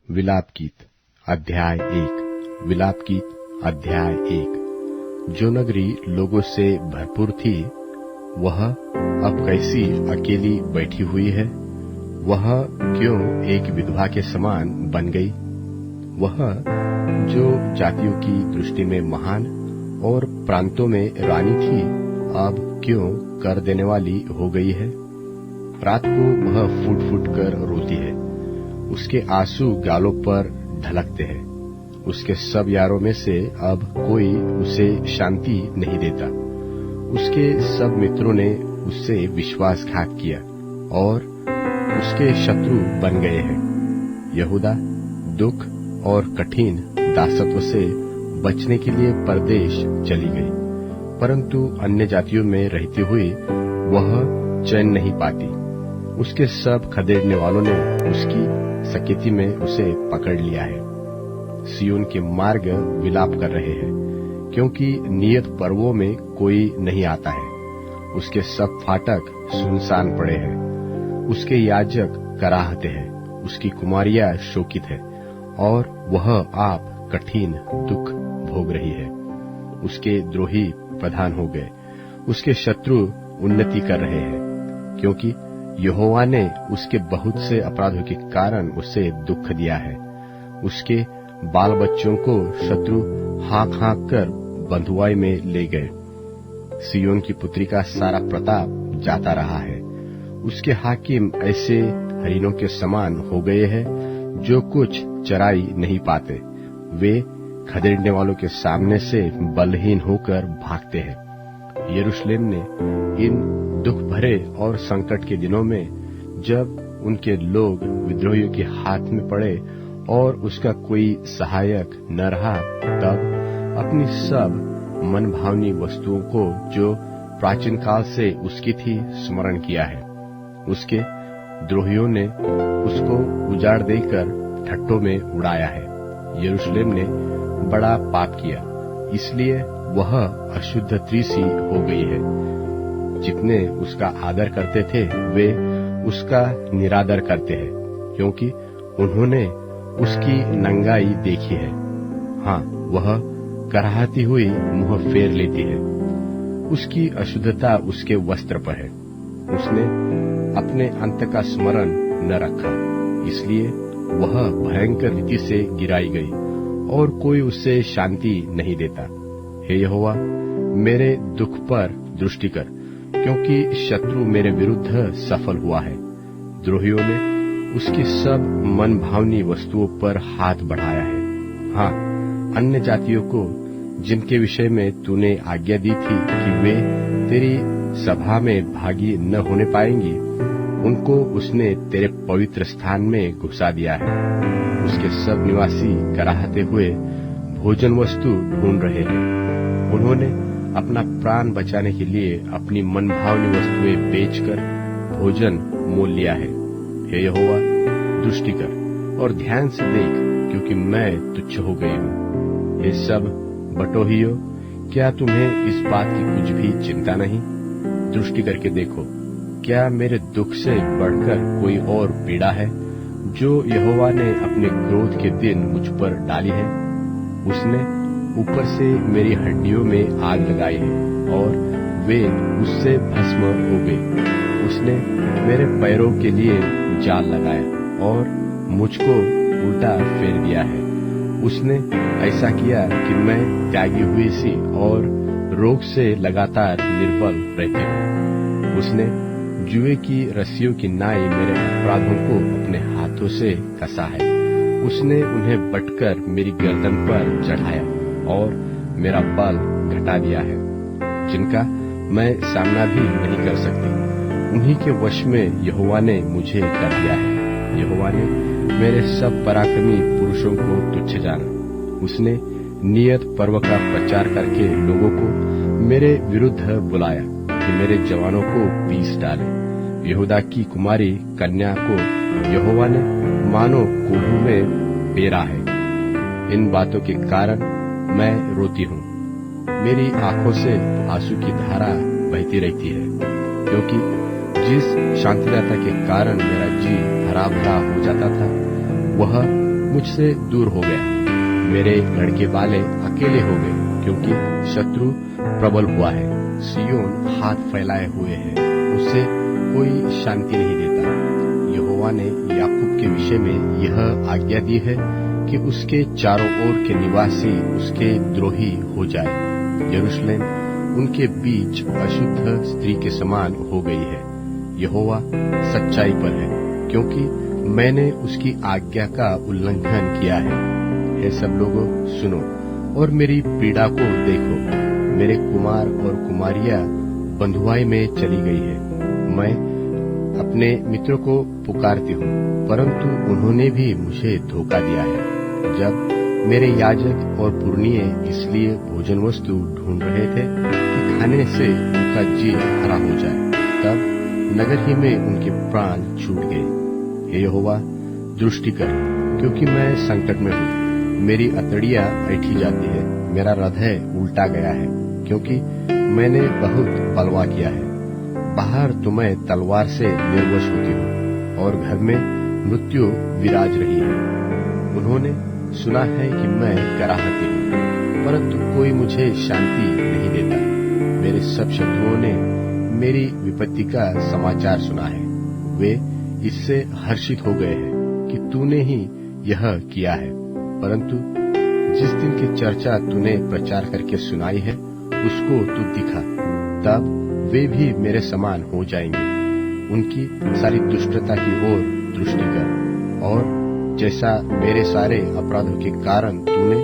विलाप गीत अध्याय 1। विलाप गीत अध्याय 1। जो नगरी लोगों से भरपूर थी वह अब कैसी अकेली बैठी हुई है। वह क्यों एक विधवा के समान बन गई। वह जो जातियों की दृष्टि में महान और प्रांतों में रानी थी अब क्यों कर देने वाली हो गई है। रात को वह फूट फूट कर रोती है, उसके आंसू गालों पर ढलकते हैं। उसके सब यारों में से अब कोई उसे शांति नहीं देता। उसके सब मित्रों ने उससे विश्वासघात किया और उसके शत्रु बन गए हैं। यहूदा दुख और कठिन दासत्व से बचने के लिए परदेश चली गई, परंतु अन्य जातियों में रहती हुई वह चैन नहीं पाती। उसके सब खदेड़ने वालों ने उसकी सकेती में उसे पकड़ लिया है। सिय्योन के मार्ग विलाप कर रहे हैं, क्योंकि नियत पर्वों में कोई नहीं आता है। उसके सब फाटक सुनसान पड़े हैं, उसके याजक कराहते हैं। उसकी कुमारियां शोकित है और वह आप कठिन दुख भोग रही है। उसके द्रोही प्रधान हो गए, उसके शत्रु उन्नति कर रहे हैं, क्योंकि यहोवा ने उसके बहुत से अपराधों के कारण उसे दुख दिया है। उसके बाल बच्चों को शत्रु हाँक हाँक कर बंधुआई में ले गए। सिय्योन की पुत्री का सारा प्रताप जाता रहा है। उसके हाकिम ऐसे हरिणों के समान हो गए हैं जो कुछ चराई नहीं पाते। वे खदेड़ने वालों के सामने से बलहीन होकर भागते हैं। यरूशलेम ने इन दुख भरे और संकट के दिनों में, जब उनके लोग विद्रोहियों के हाथ में पड़े और उसका कोई सहायक न रहा, तब अपनी सब मनभावनी वस्तुओं को जो प्राचीन काल से उसकी थी स्मरण किया है। उसके द्रोहियों ने उसको उजाड़ देकर ठट्ठों में उड़ाया है। यरूशलेम ने बड़ा पाप किया, इसलिए वह अशुद्ध त्रिसी हो गई है। जितने उसका आदर करते थे वे उसका निरादर करते हैं, क्योंकि उन्होंने उसकी नंगाई देखी है। हाँ, वह कराहती हुई मुंह फेर लेती है। उसकी अशुद्धता उसके वस्त्र पर है। उसने अपने अंत का स्मरण न रखा, इसलिए वह भयंकर रीति से गिराई गई और कोई उसे शांति नहीं देता। हे यहोवा, मेरे दुख पर दृष्टि कर, क्योंकि शत्रु मेरे विरुद्ध सफल हुआ है। द्रोहियों ने उसकी सब मनभावनी वस्तुओं पर हाथ बढ़ाया है। हाँ, अन्य जातियों को जिनके विषय में तूने आज्ञा दी थी कि वे तेरी सभा में भागी न होने पाएंगी, उनको उसने तेरे पवित्र स्थान में घुसा दिया है। उसके सब निवासी कराहते हुए भोजन वस्तु ढूंढ रहे हैं। उन्होंने अपना प्राण बचाने के लिए अपनी मनभावनी वस्तुएं बेचकर भोजन मोल लिया है। हे यहोवा, दृष्टि कर और ध्यान से देख, क्योंकि मैं तुच्छ हो गई हूँ। हे सब बटोहियों, क्या तुम्हें इस बात की कुछ भी चिंता नहीं? दृष्टि करके देखो, क्या मेरे दुख से बढ़कर कोई और पीड़ा है जो यहोवा ने अपने क्रोध के दिन मुझ पर डाली है? उसने ऊपर से मेरी हड्डियों में आग लगाई है और वे उससे भस्म हो गई। उसने मेरे पैरों के लिए जाल लगाया और मुझको उल्टा फेर दिया है। उसने ऐसा किया कि मैं त्यागी हुई सी और रोग से लगातार निर्बल रहती हूँ। उसने जुए की रस्सियों की नाई मेरे अपराधों को अपने हाथों से कसा है। उसने उन्हें बटकर मेरी गर्दन पर चढ़ाया और मेरा बल घटा दिया है, जिनका मैं सामना भी नहीं कर सकती। उन्हीं के वश में यहोवा ने मुझे कर दिया है। यहोवा ने मेरे सब पराक्रमी पुरुषों को तुच्छ जाना। उसने नियत पर्व का प्रचार करके लोगों को मेरे विरुद्ध बुलाया कि मेरे जवानों को पीस डाले। यहूदा की कुमारी कन्या को यहोवा ने मानो कोढ़ू में पेरा है। इन बातों के कारण मैं रोती हूँ। मेरी आंखों से आंसू की धारा बहती रहती है, क्योंकि जिस शांतिदाता के कारण मेरा जी हरा भरा हो जाता था, वह मुझसे दूर हो गया। मेरे लड़के वाले अकेले हो गए, क्योंकि शत्रु प्रबल हुआ है। सियोन हाथ फैलाए हुए है, उसे कोई शांति नहीं देता। यहोवा ने याकूब के विषय में यह आज्ञा दी है कि उसके चारों ओर के निवासी उसके द्रोही हो जाए। यरूशलेम उनके बीच अशुद्ध स्त्री के समान हो गई है। यहोवा सच्चाई पर है, क्योंकि मैंने उसकी आज्ञा का उल्लंघन किया है। हे सब लोगों, सुनो और मेरी पीड़ा को देखो। मेरे कुमार और कुमारियां बंधुआई में चली गई है। मैं अपने मित्रों को पुकारती हूँ, परंतु उन्होंने भी मुझे धोखा दिया है। जब मेरे याजक और पुरनिये इसलिए भोजन वस्तु ढूंढ रहे थे कि खाने से उनका जी हरा हो जाए, तब नगर ही में उनके प्राण छूट गए। हे यहोवा, दृष्टि कर, क्योंकि मैं संकट में हूँ। मेरी अतड़ियां ऐठी जाती है, मेरा हृदय उल्टा गया है, क्योंकि मैंने बहुत बलवा किया है। बाहर तो मैं तलवार से निर्वश होती हूँ, और घर में मृत्यु विराज रही है। उन्होंने सुना है कि मैं कराहती हूँ, परंतु कोई मुझे शांति नहीं देता। मेरे सब शत्रुओं ने मेरी विपत्ति का समाचार सुना है। वे इससे हर्षित हो गए हैं कि तूने ही यह किया है। परंतु जिस दिन की चर्चा तूने प्रचार करके सुनाई है, उसको तू दिखा, तब वे भी मेरे समान हो जाएंगे। उनकी सारी दुष्टता की ओर दृष्टि कर, और जैसा मेरे सारे अपराधों के कारण तूने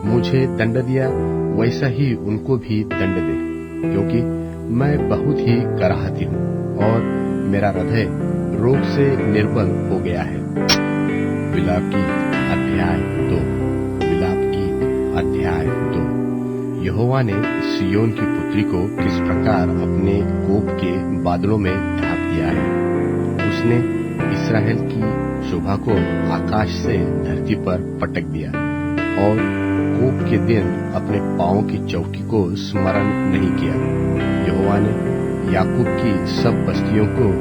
मुझे दंड दिया, वैसा ही उनको भी दंड दे, क्योंकि मैं बहुत ही कराहती हूँ, और मेरा हृदय रोग से निर्बल हो गया है। विलाप गीत अध्याय 2। विलाप गीत अध्याय 2। यहोवा ने सियोन की पुत्री को किस प्रकार अपने कोप के बादलों में ढांप दिया है। उसने इस्राएल की शोभा को आकाश से धरती पर पटक दिया, और कोप के दिन अपने पांवों की चौकी को स्मरण नहीं किया। यहोवा ने याकूब की सब बस्तियों को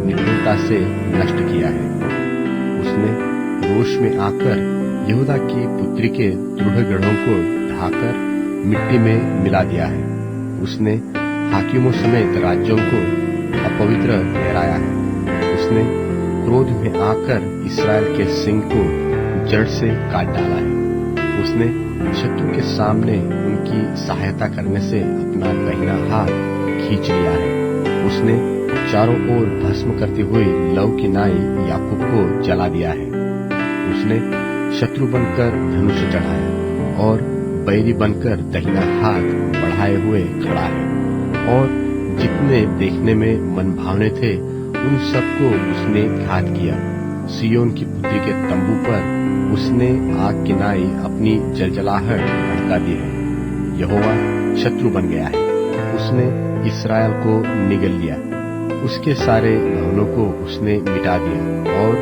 निपुणता से नष्ट किया है। उसने रोष में आकर यहूदा की पुत्री के दृढ़ गढ़ों को ढाकर मिट्टी में मिला दिया है। उसने हाकिमों समेत राज्यों को अपवित्र ठहराया है। उसने क्रोध में आकर इस्राएल के सिंग को जड़ से काट डाला है। उसने शत्रु के सामने उनकी सहायता करने से अपना दाहिना हाथ खींच लिया है। उसने चारों ओर भस्म करती हुई लव की नाई याकूब को जला दिया है। उसने शत्रु बनकर धनुष चढ़ाया, और बैरी बनकर दाहिना हाथ बढ़ाए हुए खड़ा है, और जितने देखने में मनभावने थे उन सबको उसने घात किया। सियोन की पुत्री के तंबू पर उसने आग की नाई अपनी जलजलाहट भड़का दी है। यहोवा शत्रु बन गया है, उसने इस्राएल को निगल लिया। उसके सारे भवनों को उसने मिटा दिया, और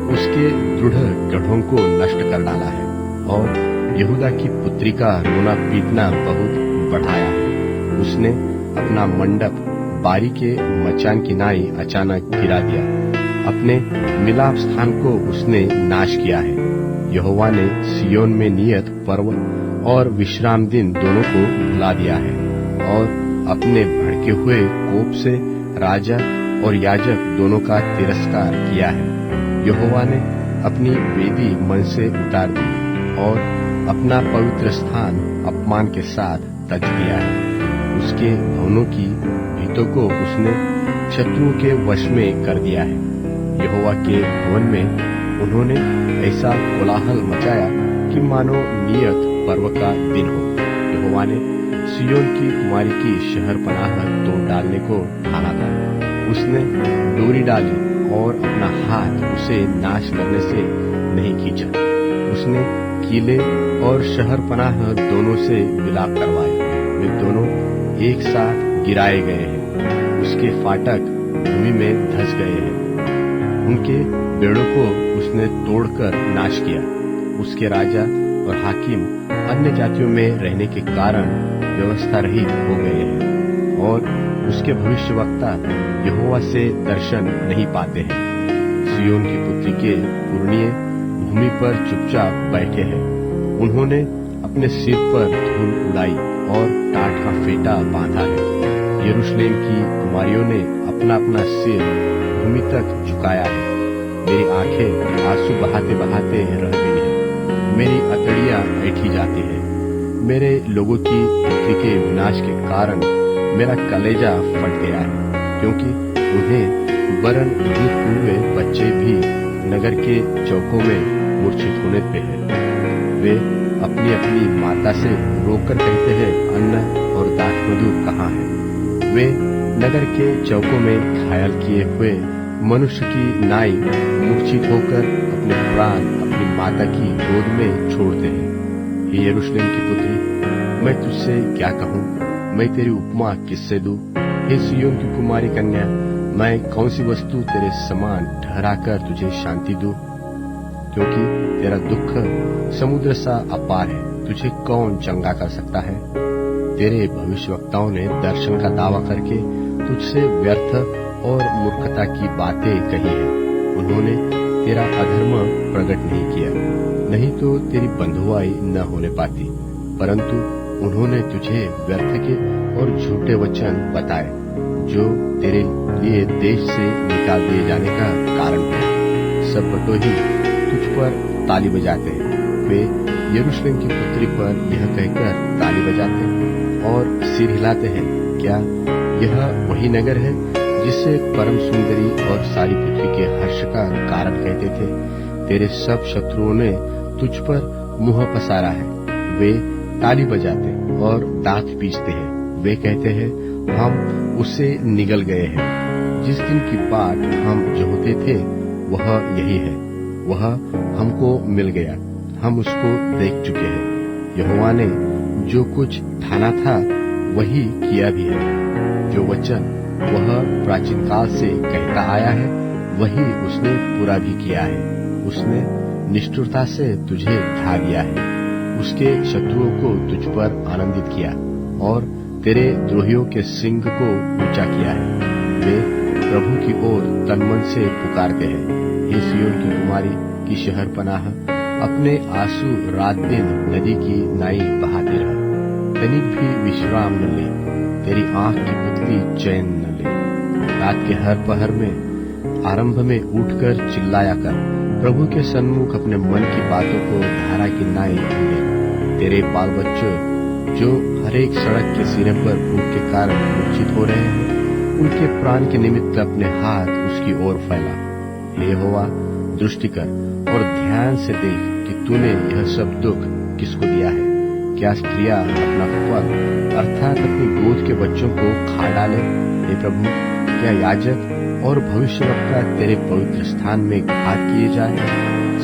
उसके दृढ़ गढ़ों को नष्ट कर डाला है, और यहूदा की पुत्री का रोना पीटना बहुत बढ़ाया है। उसने अपना मंडप बारी के मचान की नाई अचानक गिरा दिया। अपने मिलाप स्थान को उसने नाश किया है। यहोवा ने सियोन में नियत पर्व और विश्राम दिन दोनों को भुला दिया है, और अपने भड़के हुए कोप से राजा और याजक दोनों का तिरस्कार किया है। यहोवा ने अपनी वेदी मन से उतार दी, और अपना पवित्र स्थान अपमान के साथ तज दिया है। उसके भवनों की भीतों को उसने शत्रुओं के वश में कर दिया है। यहोवा के भवन में उन्होंने ऐसा कोलाहल मचाया कि मानो नियत पर्व का दिन हो। यहोवा ने सियोन की कुमारी की शहरपनाह तोड़ डालने को ठाना था। उसने डोरी डाली और अपना हाथ उसे नाश करने से नहीं खींचा। उसने किले और शहरपनाह दोनों से विलाप करवाए। वे दोनों एक साथ गिराए गए हैं। उसके फाटक भूमि में धंस गए हैं। उनके बेड़ों को उसने तोड़कर नाश किया। उसके राजा और हाकिम अन्य जातियों में रहने के कारण व्यवस्था रहित हो गए हैं, और उसके भविष्यवक्ता यहोवा से दर्शन नहीं पाते हैं। सियोन की पुत्री के पुरनिये भूमि पर चुपचाप बैठे हैं। उन्होंने अपने सिर पर धूल उड़ाई और टाट का फेटा बांधा है। यरूशलेम की कुमारियों ने अपना अपना सिर भूमि तक झुकाया है। मेरी आंखें आंसू बहाते बहाते रह गई है। मेरी अतड़ियां ऐठी जाती है। मेरे लोगों की पुत्री के विनाश के कारण मेरा कलेजा फट गया है, क्योंकि उन्हें वरन दूध हुए बच्चे भी नगर के चौकों में मूर्छित होने पे है। वे अपनी अपनी माता से रोकर कहते हैं, अन्न और दाखमधु कहाँ है। वे नगर के चौकों में घायल किए हुए मनुष्य की नाई मूर्छित होकर अपने प्राण अपनी माता की गोद में छोड़ते हैं। हे यरूशलेम की पुत्री, मैं तुझसे क्या कहूँ? मैं तेरी उपमा किससे दूं? हे सिय्योन की कुमारी कन्या, मैं कौन सी वस्तु तेरे समान ठहराकर तुझे शांति दूं? क्योंकि तेरा दुख समुद्र सा अपार है, तुझे कौन चंगा कर सकता है? तेरे भविष्यवक्ताओं ने दर्शन का दावा करके तुझसे व्यर्थ और मूर्खता की बातें कही है। उन्होंने तेरा अधर्म प्रकट नहीं किया, नहीं तो तेरी बंधुआई न होने पाती, परंतु उन्होंने तुझे व्यर्थ के और झूठे वचन बताए, जो तेरे लिए देश से निकाल दिए जाने का कारण है। सब बटोही तुझ पर ताली बजाते हैं। वे यरूशलेम की पुत्री पर यह कहकर ताली बजाते हैं और सिर हिलाते हैं, क्या यह वही नगर है जिसे परम सुंदरी और सारी पृथ्वी के हर्ष का कारण कहते थे? तेरे सब शत्रुओं ने तुझ पर मुंह पसारा है। वे ताली बजाते और दांत पीसते हैं। वे कहते हैं, हम उससे निगल गए हैं। जिस दिन की बाट हम जोहते थे वह यही है। वह हमको मिल गया, हम उसको देख चुके हैं। यहोवा ने जो कुछ ठाना था वही किया भी है। जो वचन वह प्राचीन काल से कहता आया है वही उसने पूरा भी किया है। उसने निष्ठुरता से तुझे ढा दिया है, उसके शत्रुओं को तुझ पर आनंदित किया और तेरे द्रोहियों के सिंग को ऊंचा किया है। वे प्रभु की ओर तन मन से पुकारते हैं। हे सिय्योन की कुमारी की शहरपनाह, अपने आंसू रात दिन नदी की नाई बहाती रह। तनिक भी विश्राम न ले, तेरी आंख की पुतली चैन न ले। रात के हर पहर में आरंभ में उठकर चिल्लाया कर, प्रभु के सन्मुख अपने मन की बातों को धारा की नाई ले। तेरे बाल बच्चों जो हरेक सड़क के सिरे पर भूख के कारण मूर्छित हो रहे हैं, उनके प्राण के निमित्त अपने हाथ उसकी ओर फैला। हे यहोवा, दृष्टि कर और ध्यान से देख कि तूने यह सब दुख किसको दिया है। क्या स्त्रियां अपना फल अर्थात अपनी गोद के बच्चों को खा डाले? हे प्रभु, क्या याजक और भविष्यवक्ता तेरे पवित्र स्थान में घात किए जाए?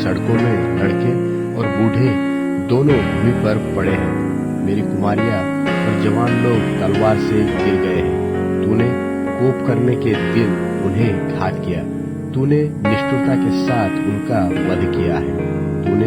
सड़कों में लड़के और बूढ़े दोनों भूमि पर पड़े हैं। मेरी कुमारियां और जवान लोग तलवार से गिर गए हैं। तूने कोप करने के दिन उन्हें घात किया। तूने निष्ठुरता के साथ उनका वध किया है। तूने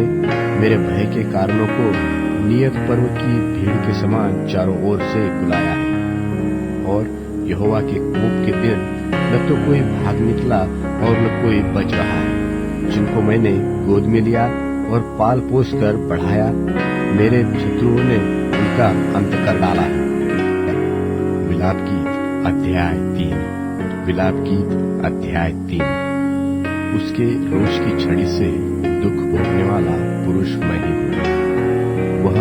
मेरे भय के कारणों को नियत पर्व की भीड़ के समान चारों ओर से बुलाया है। और यहोवा के कोप के दिन न तो कोई भाग निकला और न कोई बच रहा है। जिनको मैंने गोद में लिया और पाल पोस कर बढ़ाया, मेरे शत्रुओं ने उनका अंत कर डाला है। विलाप गीत अध्याय 3। विलाप गीत अध्याय 3। उसके रोष की छड़ी से दुख भोगने वाला पुरुष मैं ही हूँ। वह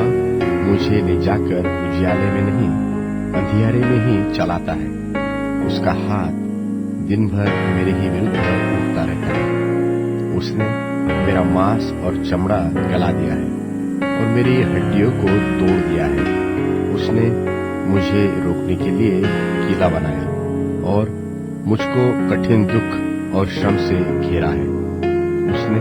मुझे ले जाकर उजियाले में नहीं, अंधियारे में ही चलाता है। उसका हाथ दिन भर मेरे ही विरुद्ध उठता रहता है। उसने मेरा मांस और चमड़ा गला दिया है और मेरी हड्डियों को तोड़ दिया है। उसने मुझे रोकने के लिए कीला बनाया और मुझको कठिन दुख और श्रम से घेरा है। उसने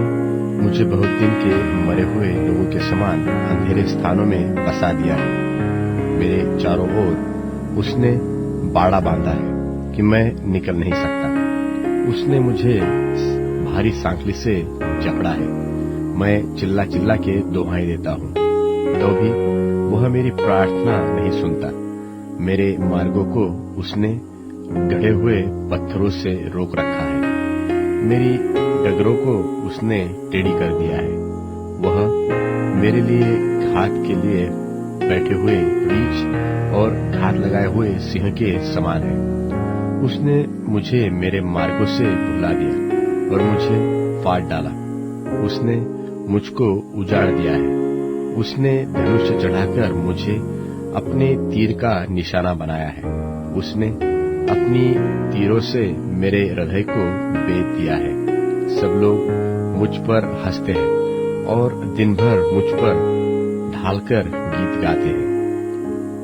मुझे बहुत दिन के मरे हुए लोगों के समान अंधेरे स्थानों में बसा दिया है। मेरे चारों ओर उसने बाड़ा बांधा है कि मैं निकल नहीं सकता। उसने मुझे भारी सांकली से जकड़ा है। मैं चिल्ला चिल्ला के दुहाई देता हूँ, तो भी वह मेरी प्रार्थना नहीं सुनता। मेरे मार्गों को उसने गढ़े हुए पत्थरों से रोक रखा है। मेरी डगरों को उसने टेढ़ी कर दिया है। वह मेरे लिए घात के लिए बैठे हुए रीछ और घात लगाए हुए सिंह के समान है। उसने मुझे मेरे मार्गों से भुला दिया और मुझे फाड़ डाला। उसने मुझको उजाड़ दिया है। उसने धनुष चढ़ाकर मुझे अपने तीर का निशाना बनाया है। उसने अपनी तीरों से मेरे हृदय को बेध दिया है। सब लोग मुझ पर हंसते हैं और दिन भर मुझ पर ढालकर गीत गाते हैं।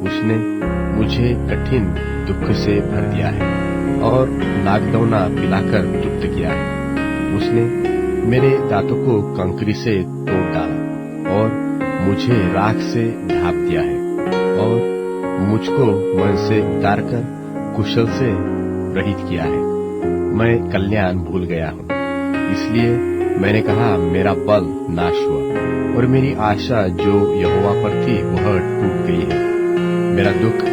उसने मुझे कठिन दुख से भर दिया है और नागदौना पिलाकर तृप्त किया है। उसने मेरे दांतों को कंकरी से तोड़ डाला और मुझे राख से ढांप दिया है और मुझको मन से उतारकर कुशल से रहित किया है। मैं कल्याण भूल गया हूँ, इसलिए मैंने कहा मेरा बल नाश हुआ और मेरी आशा जो यहोवा पर थी वह टूट गई है। मेरा दुख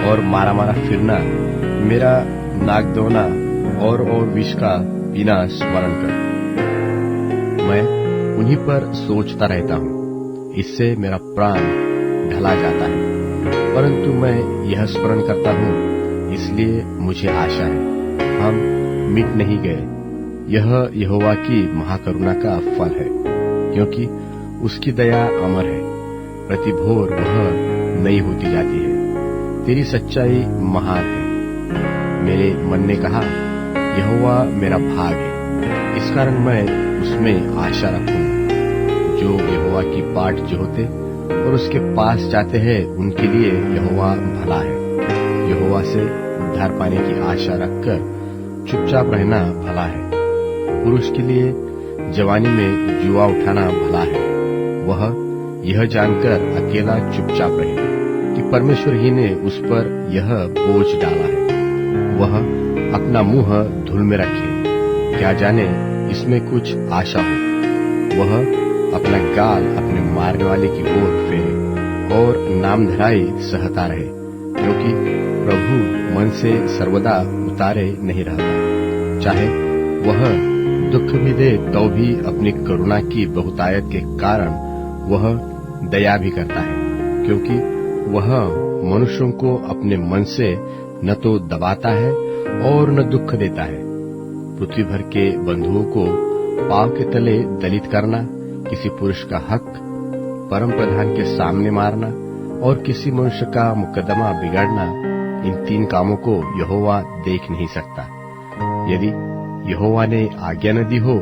और मारा मारा फिरना, मेरा नागदौना और विष का पीना स्मरण कर मैं उन्हीं पर सोचता रहता हूँ। इससे मेरा प्राण ढला जाता है, परंतु मैं यह स्मरण करता हूँ, इसलिए मुझे आशा है। हम मिट नहीं गए। यह यहोवा की महाकरुणा का फल है, क्योंकि उसकी दया अमर है। प्रति भोर वह नई होती जाती है। तेरी सच्चाई महान है। मेरे मन ने कहा, यहोवा मेरा भाग है, इस कारण मैं उसमें आशा रखूंगा। जो यहोवा की बाट जोहते और उसके पास जाते हैं, उनके लिए यहोवा भला है। यहोवा से उद्धार पाने की आशा रखकर चुपचाप रहना भला है। पुरुष के लिए जवानी में जुआ उठाना भला है। वह यह जानकर अकेला चुपचाप रहे कि परमेश्वर ही ने उस पर यह बोझ डाला है। वह अपना मुंह धूल में रखे, क्या जाने इसमें कुछ आशा हो। वह अपना गाल अपने मारने वाले की ओर फेरे और नामधराई सहता रहे, क्योंकि प्रभु मन से सर्वदा उतारे नहीं रहता। चाहे वह दुख भी दे तो भी अपनी करुणा की बहुतायत के कारण वह दया भी करता है, क्योंकि वह मनुष्यों को अपने मन से न तो दबाता है और न दुख देता है। पृथ्वी भर के बंधुओं को पांव के तले दलित करना, किसी पुरुष का हक परम प्रधान के सामने मारना और किसी मनुष्य का मुकदमा बिगाड़ना, इन तीन कामों को यहोवा देख नहीं सकता। यदि यहोवा ने आज्ञा न दी हो,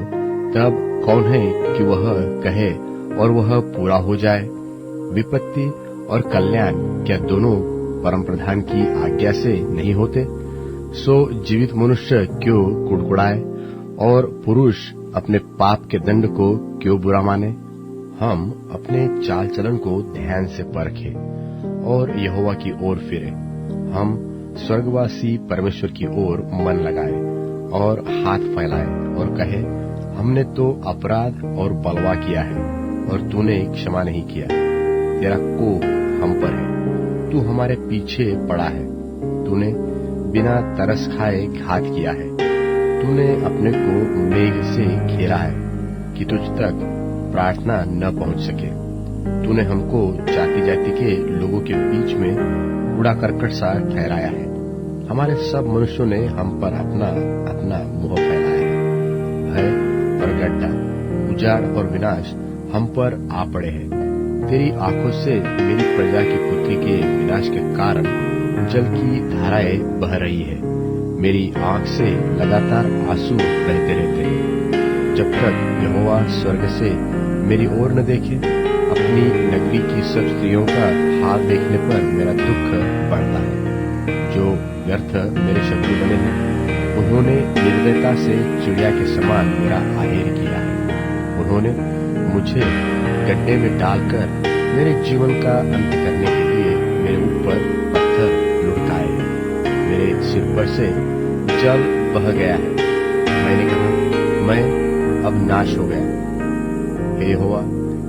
तब कौन है कि वह कहे और वह पूरा हो जाए। विपत्ति और कल्याण क्या दोनों परम प्रधान की आज्ञा से नहीं होते? सो जीवित मनुष्य क्यों कुड़कुड़ाए और पुरुष अपने पाप के दंड को क्यों बुरा माने? हम अपने चाल चलन को ध्यान से परखें और यहोवा की ओर फिरे। हम स्वर्गवासी परमेश्वर की ओर मन लगाए और हाथ फैलाए और कहे, हमने तो अपराध और बलवा किया है और तूने क्षमा नहीं किया। तेरा कोप हम पर है, तू हमारे पीछे पड़ा है। तूने बिना तरस खाए घात किया है। तूने अपने को मेघ से घेरा है कि तुझ तक प्रार्थना न पहुंच सके। तूने हमको जाति जाति के लोगों के बीच में कूड़ा करकट सा ठहराया है। हमारे सब मनुष्यों ने हम पर अपना अपना मुंह फैलाया है। भय और गड्ढा, उजाड़ और विनाश हम पर आ पड़े हैं। तेरी आंखों से मेरी प्रजा की पुत्री के विनाश के कारण जल की धाराएं बह रही है। मेरी आंख से लगातार आंसू बहते रहते हैं, जब तक यहोवा स्वर्ग से मेरी ओर न देखे। अपनी नगरी की सब स्त्रियों का हाल देखने पर मेरा दुख बढ़ता है। जो व्यर्थ मेरे शत्रु बने हैं, उन्होंने निर्दयता से चिड़िया के समान मेरा आहेर किया है। उन्होंने मुझे गड्ढे में डालकर मेरे जीवन का अंत करने के लिए मेरे ऊपर पत्थर लुढ़काए हैं। मेरे सिर पर से जल बह गया है। मैंने कहा, मैं अब नाश हो गया। हे यहोवा,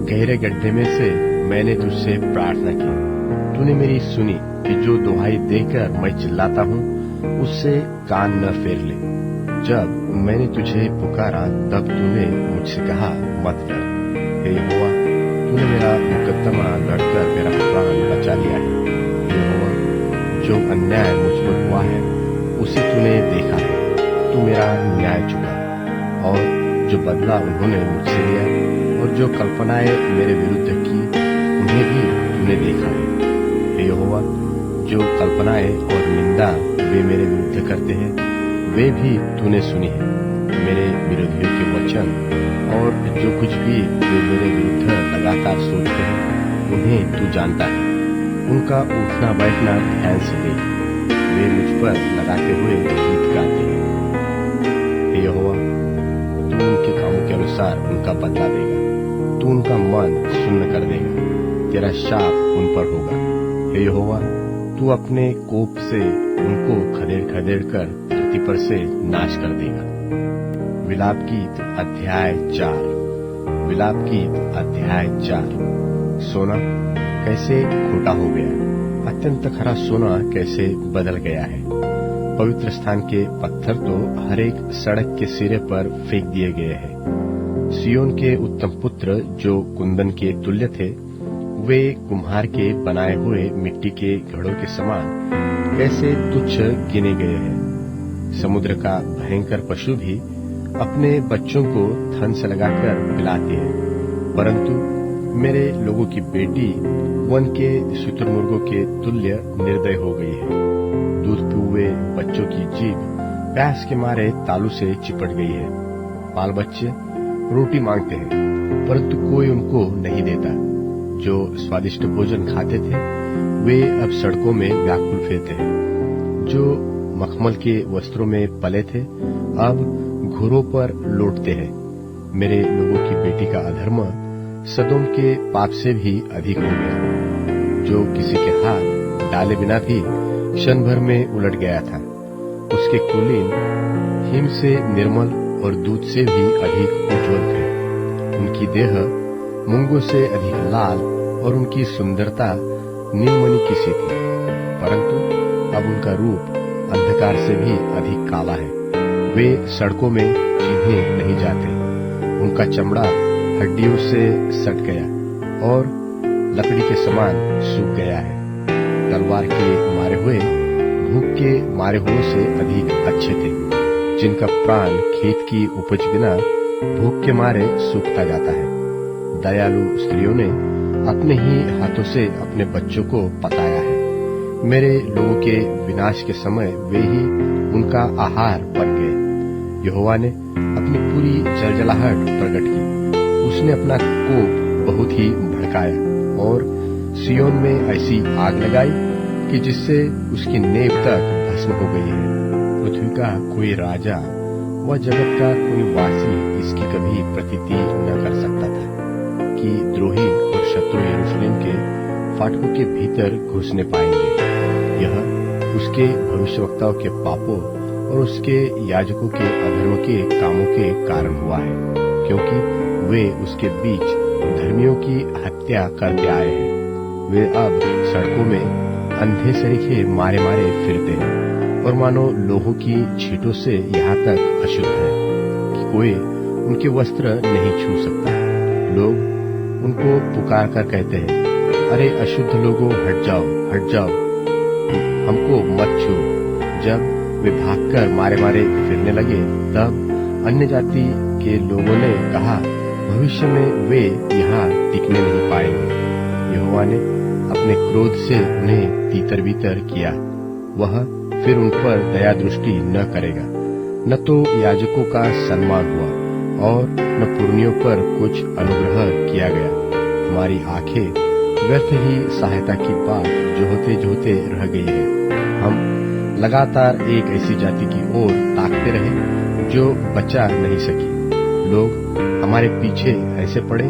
गहरे गड्ढे में से मैंने तुझसे प्रार्थना की। तूने मेरी सुनी कि जो दुहाई देकर मैं चिल्लाता हूँ, उससे कान न फेर ले। जब मैंने तुझे पुकारा, तब तूने मुझसे कहा, मत डर। हे यहोवा, तूने मेरा मुकद्दमा लड़कर मेरा प्राण बचा लिया है। हे यहोवा, जो अन्याय मुझ पर हुआ है उसे तूने देखा है। तू मेरा न्याय चुका, और जो बदला उन्होंने मुझसे लिया और जो कल्पनाएं मेरे विरुद्ध की उन्हें भी तूने देखा है। हे यहोवा, जो कल्पनाएं और निंदा वे मेरे विरुद्ध करते हैं वे भी तूने सुनी है। मेरे विरोधियों के वचन और जो कुछ भी वे मेरे विरुद्ध लगातार सोचते हैं उन्हें तू जानता है। उनका उठना बैठना ध्यान से देख, वे मुझ पर लगाते हुए गीत गाते हैं। हे यहोवा, तू उनके कामों के अनुसार उनका बदला देगा। तू उनका मन सुन्न कर देगा, तेरा शाप उन पर होगा। हे यहोवा, तू अपने कोप से उनको खदेड़ खदेड़ कर धरती पर से नाश कर देगा। विलाप गीत अध्याय 4। विलाप गीत अध्याय 4। सोना कैसे खोटा हो गया, अत्यंत खरा सोना कैसे बदल गया है। पवित्र स्थान के पत्थर तो हर एक सड़क के सिरे पर फेंक दिए गए हैं। सियोन के उत्तम पुत्र जो कुंदन के तुल्य थे, वे कुम्हार के बनाए हुए मिट्टी के घड़ों के समान कैसे तुच्छ गिने गए हैं। समुद्र का भयंकर पशु भी अपने बच्चों को थन से लगाकर पिलाती है, परंतु मेरे लोगों की बेटी वन के शुतुरमुर्गों के तुल्य निर्दय हो गई है। दूध पीए बच्चों की जीभ प्यास के मारे तालू से चिपट गई है। बाल बच्चे रोटी मांगते हैं, परंतु कोई उनको नहीं देता। जो स्वादिष्ट भोजन खाते थे वे अब सड़कों में व्याकुल फिरते हैं। जो मखमल के वस्त्रों में पले थे अब घुरों पर लौटते हैं। मेरे लोगों की बेटी का अधर्म सदोम के पाप से भी अधिक हो गया। जो किसी के हाथ डाले बिना भी क्षण भर में उलट गया था, उसके कुलीन हिम से निर्मल और दूध से भी अधिक उज्ज्वल थे। उनकी देह मूंगों से अधिक लाल और उनकी सुंदरता नीलमणि की सी थी, परंतु अब उनका रूप अंधकार से भी अधिक काला है। वे सड़कों में चिन्हे नहीं जाते। उनका चमड़ा हड्डियों से सट गया और लकड़ी के समान सूख गया है। तलवार के मारे हुए भूख के मारे हुए से अधिक अच्छे थे, जिनका प्राण खेत की उपज बिना भूख के मारे सूखता जाता है। दयालु स्त्रियों ने अपने ही हाथों से अपने बच्चों को पकाया है। मेरे लोगों के विनाश के समय वे ही उनका आहार बन गए। यहोवा ने अपनी पूरी जलजलाहट प्रकट की। उसने अपना कोप बहुत ही भड़काया और सियोन में ऐसी आग लगाई कि जिससे उसकी नेव तक भस्म हो गई है। पृथ्वी का कोई राजा व जगत का कोई वासी इसकी कभी प्रतीति न कर सकता था कि द्रोही और शत्रु यरूशलेम के फाटकों के भीतर घुसने पाएंगे। यह उसके भविष्यवक्ताओं के पापों और उसके याजकों के अधर्म के कामों के कारण हुआ है, क्योंकि वे उसके बीच धर्मियों की हत्या करते आए हैं। वे अब सड़कों में अंधे सरीखे मारे मारे फिरते हैं और मानो लोगों की छींटों से यहाँ तक अशुद्ध है कि कोई उनके वस्त्र नहीं छू सकता। लोग उनको पुकार कर कहते हैं, अरे अशुद्ध लोगों, हट जाओ, हट जाओ, हमको मत छू। जब वे भागकर मारे मारे फिरने लगे, तब अन्य जाति के लोगों ने कहा, भविष्य में वे यहाँ टिकने नहीं पाएंगे। यहोवा ने अपने क्रोध से उन्हें तीतर बीतर किया, वह फिर उन पर दया दृष्टि न करेगा। न तो याजकों का सम्मान हुआ और न पुरनियों पर कुछ अनुग्रह किया गया। हमारी आंखें व्यर्थ ही सहायता की बात जोहते जोहते रह गई है। हम लगातार एक ऐसी जाति की ओर ताकते रहे जो बचा नहीं सकी। लोग हमारे पीछे ऐसे पड़े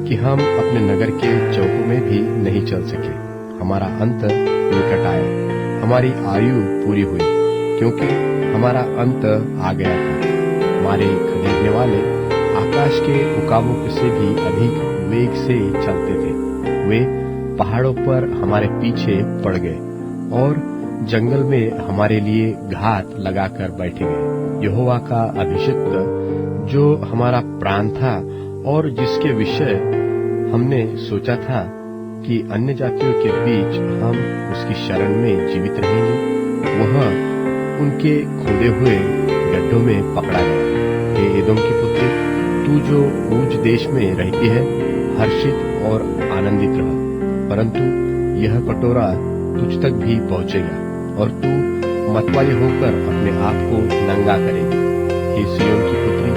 कि हम अपने नगर के चौकों में भी नहीं चल सके। हमारा अंत निकट आया, हमारी आयु पूरी हुई, क्योंकि हमारा अंत आ गया था। हमारे खदेड़ने वाले आकाश के उकाबों से भी अधिक वेग से चलते थे। वे पहाड़ों पर हमारे पीछे पड़ गए और जंगल में हमारे लिए घात लगाकर बैठे गए। यहोवा का अभिषिक्त जो हमारा प्राण था और जिसके विषय हमने सोचा था कि अन्य जातियों के बीच हम उसकी शरण में जीवित रहेंगे। वह उनके खोदे हुए गड्ढों में पकड़ा गया। हे एदोम की पुत्री, तू जो ऊंच देश में रहती है, हर्षित और आनंदित रह, परंतु यह कटोरा तुझ तक भी पहुंचेगा और तू मतवाली होकर अपने आप को नंगा करेगी। हे सिय्योन की पुत्री,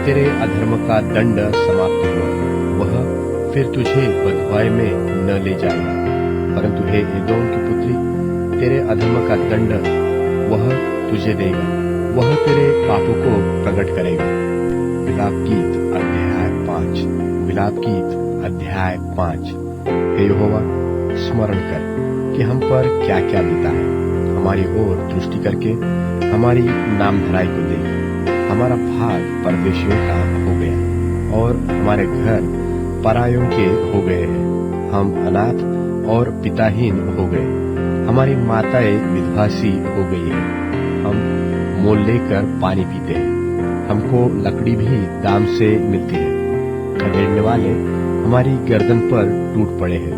तेरे अधर्म का दंड समाप्त हुआ, वह फिर तुझे बदवाई में न ले जाएगा। परंतु हे एदोम की पुत्री, तेरे अधर्म का दंड वह तुझे देगा, वह तेरे पापों को प्रकट करेगा। विलाप गीत अध्याय 5। विलाप गीत अध्याय 5। हे यहोवा, स्मरण कर कि हम पर क्या क्या बीता है। हमारी ओर दृष्टि करके हमारी नामधराई को देख। हमारा भाग परदेशियों का हो गया और हमारे घर परायों के हो गए हैं। हम अनाथ और पिताहीन हो गए। हमारी माताएं विधवासी हो गई है। हम मोल लेकर पानी पीते हैं। हमको लकड़ी भी दाम से मिलती है। खदेड़ने वाले हमारी गर्दन पर टूट पड़े हैं।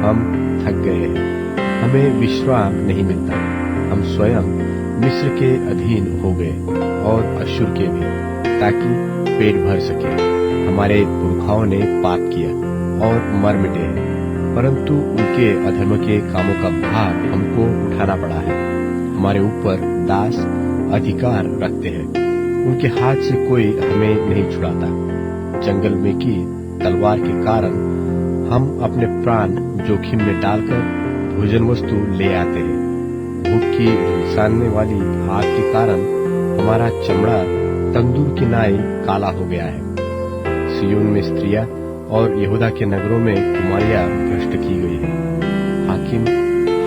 हम थक गए हैं। हमें विश्राम नहीं मिलता। हम स्वयं मिस्र के अधीन हो गए और अश्शूर के भी, ताकि पेट भर सके। हमारे पुरखाओं ने पाप किया और मर मिटे हैं, परंतु उनके अधर्म के कामों का भार हमको उठाना पड़ा है। हमारे ऊपर दास अधिकार रखते हैं। उनके हाथ से कोई हमें नहीं छुड़ाता। जंगल में की तलवार के कारण हम अपने प्राण जोखिम में डालकर भोजन वस्तु ले आते हैं। भूख की झुलसाने वाली आग के कारण हमारा चमड़ा तंदूर की नाई काला हो गया है। सिय्योन में स्त्रियां और यहूदा के नगरों में कुमारियां भ्रष्ट की गई है। हाकिम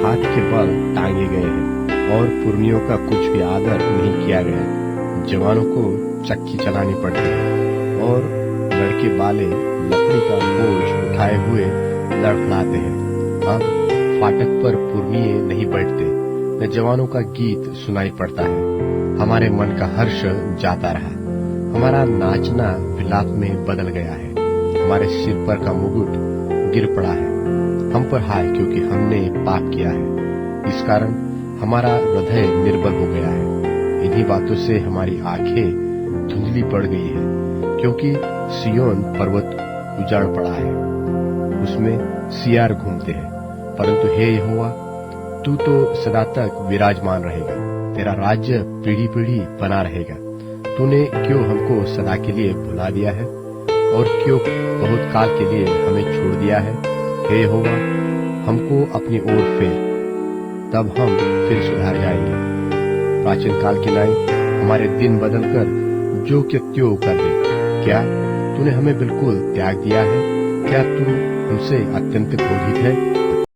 हाथ के बल टांगे गए हैं और पुरनियों का कुछ भी आदर नहीं किया गया। जवानों को चक्की चलानी पड़ती है और लड़के बाले लकड़ी का बोझ उठाए हुए लड़खड़ाते हैं। अब फाटक पर पुरनिये नहीं बैठते, न जवानों का गीत सुनाई पड़ता है। हमारे मन का हर्ष जाता रहा। हमारा नाचना विलाप में बदल गया है। हमारे सिर पर का मुकुट गिर पड़ा है। हम पर हाय, क्योंकि हमने पाप किया है। इस कारण हमारा हृदय निर्बल हो गया है। इन्हीं बातों से हमारी आंखें धुंधली पड़ गई है, क्योंकि सिय्योन पर्वत उजाड़ पड़ा है। उसमें सियार घूमते हैं। परंतु हे यहोवा, तू तो सदा तक विराजमान रहेगा। तेरा राज्य पीढ़ी पीढ़ी बना रहेगा। तूने क्यों हमको सदा के लिए भुला दिया है और क्यों बहुत काल के लिए हमें छोड़ दिया है? हे यहोवा, हमको अपनी ओर फेर, तब हम फिर सुधार जाएंगे। प्राचीन काल की नाई हमारे दिन बदलकर जो के त्यों कर दे। क्या तूने हमें बिल्कुल त्याग दिया है? क्या तू हमसे अत्यंत क्रोधित है?